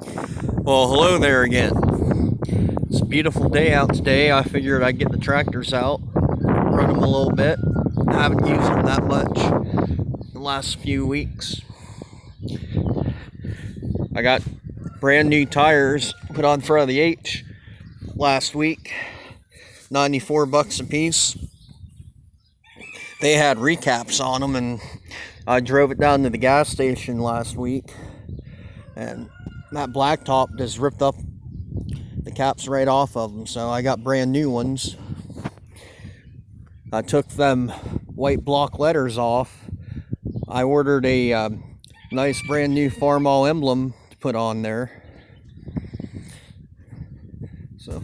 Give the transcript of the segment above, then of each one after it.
Well, hello there again. It's a beautiful day out today. I figured I'd get the tractors out, run them a little bit. I haven't used them that much in the last few weeks. I got brand new tires put on front of the H last week, 94 bucks a piece. They had recaps on them, and I drove it down to the gas station last week, and that blacktop just ripped up the caps right off of them, so I got brand new ones. I took them white block letters off. I ordered a nice brand new Farmall emblem to put on there. So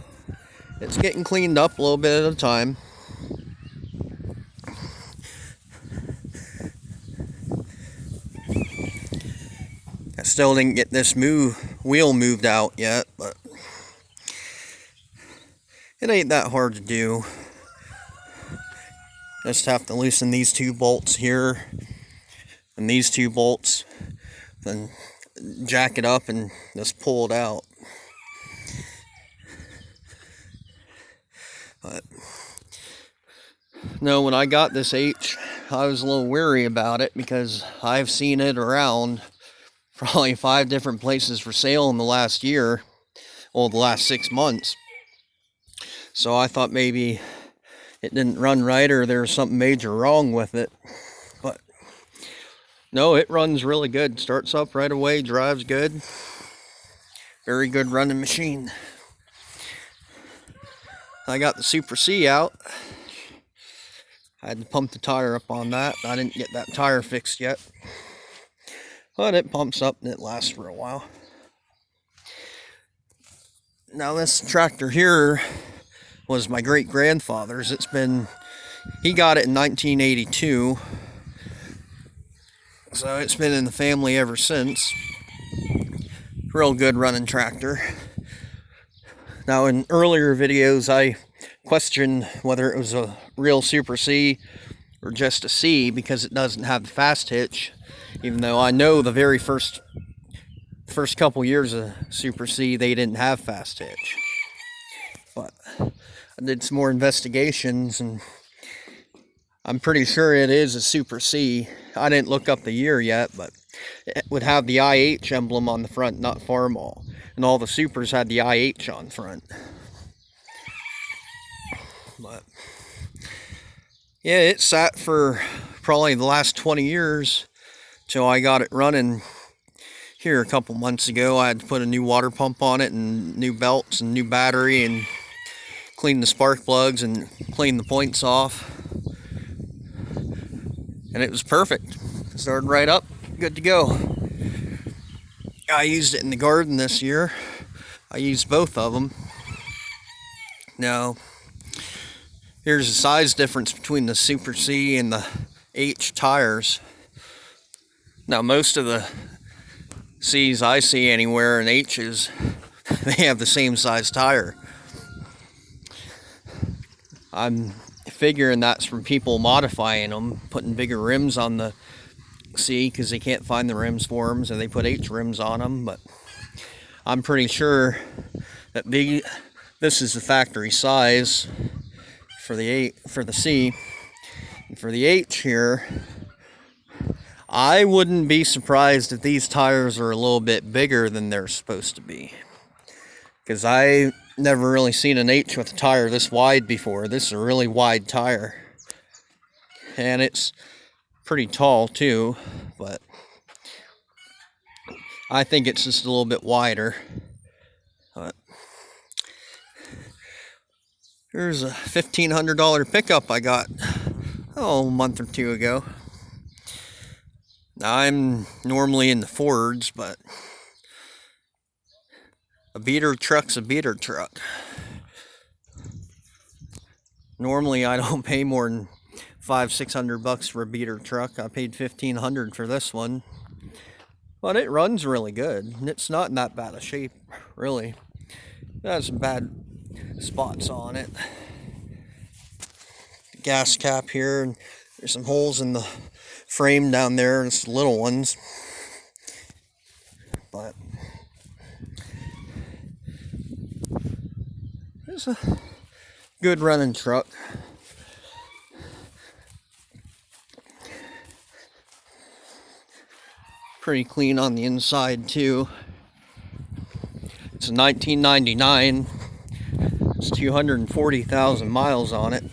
it's getting cleaned up a little bit at a time. I still didn't get this wheel moved out yet, but it ain't that hard to do. Just have to loosen these two bolts here and these two bolts, then jack it up and just pull it out. But no, when I got this H, I was a little weary about it because I've seen it around probably 5 different places for sale in the last year, well, the last 6 months. So I thought maybe it didn't run right or there was something major wrong with it. But no, it runs really good. Starts up right away, drives good. Very good running machine. I got the Super C out. I had to pump the tire up on that. I didn't get that tire fixed yet. But it pumps up and it lasts for a while. Now this tractor here was my great grandfather's. He got it in 1982. So it's been in the family ever since. Real good running tractor. Now in earlier videos I questioned whether it was a real Super C or just a C because it doesn't have the fast hitch, even though I know the very first couple years of Super C they didn't have fast hitch. But I did some more investigations and I'm pretty sure it is a Super C. I didn't look up the year yet, but it would have the IH emblem on the front, not Farmall. And all the Supers had the IH on front. But yeah, it sat for probably the last 20 years till I got it running here a couple months ago. I had to put a new water pump on it and new belts and new battery and clean the spark plugs and clean the points off. And it was perfect. It started right up, good to go. I used it in the garden this year. I used both of them. Now, here's the size difference between the Super C and the H tires. Now, most of the C's I see anywhere and H's, they have the same size tire. I'm figuring that's from people modifying them, putting bigger rims on the C because they can't find the rims for them, so they put H rims on them. But I'm pretty sure that this is the factory size for the C. And for the H here, I wouldn't be surprised if these tires are a little bit bigger than they're supposed to be, because I never really seen an H with a tire this wide before. This is a really wide tire, and it's pretty tall too, but I think it's just a little bit wider. But here's a $1,500 pickup I got a month or two ago. Now, I'm normally in the Fords, but a beater truck's a beater truck. Normally I don't pay more than $500-600 for a beater truck. I paid $1,500 for this one, but it runs really good. It's not in that bad a shape, really. It has some bad spots on it. The gas cap here, and there's some holes in the frame down there, just little ones. But It's a good running truck. Pretty clean on the inside too. It's a 1999. It's 240,000 miles on it.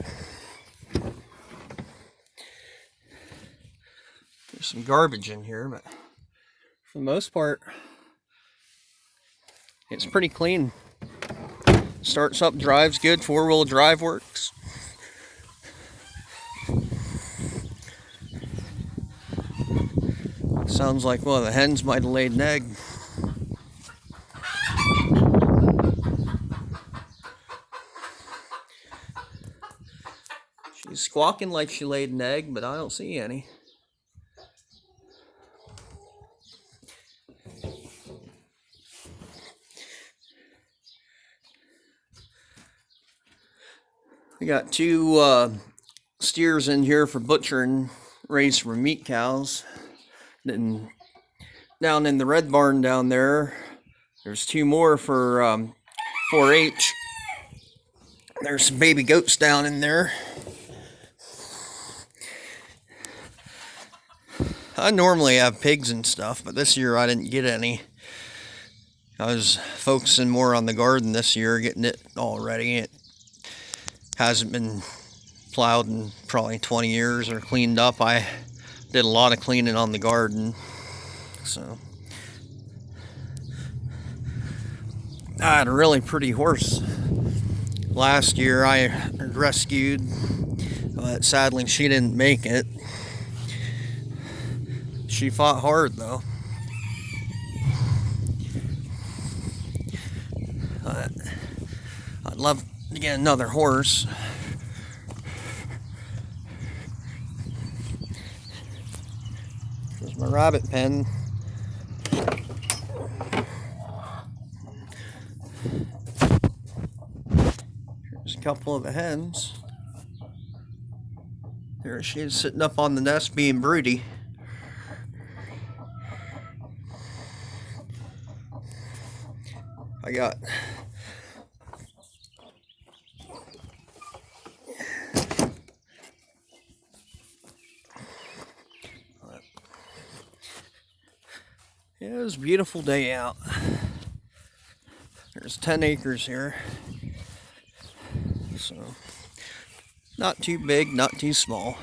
There's some garbage in here, but for the most part, it's pretty clean. Starts up, drives good, four-wheel drive works. Sounds like one of the hens might have laid an egg. She's squawking like she laid an egg, but I don't see any. We got two steers in here for butchering, raised from meat cows. Then down in the red barn down there, there's two more for 4-H. There's some baby goats down in there. I normally have pigs and stuff, but this year I didn't get any. I was focusing more on the garden this year, getting it all ready. It hasn't been plowed in probably 20 years or cleaned up. I did a lot of cleaning on the garden. So I had a really pretty horse last year I rescued, but sadly she didn't make it. She fought hard though. I'd love to get another horse. There's my rabbit pen. Here's a couple of the hens. There she is sitting up on the nest being broody. I got yeah, it was a beautiful day out. There's 10 acres here, so not too big, not too small.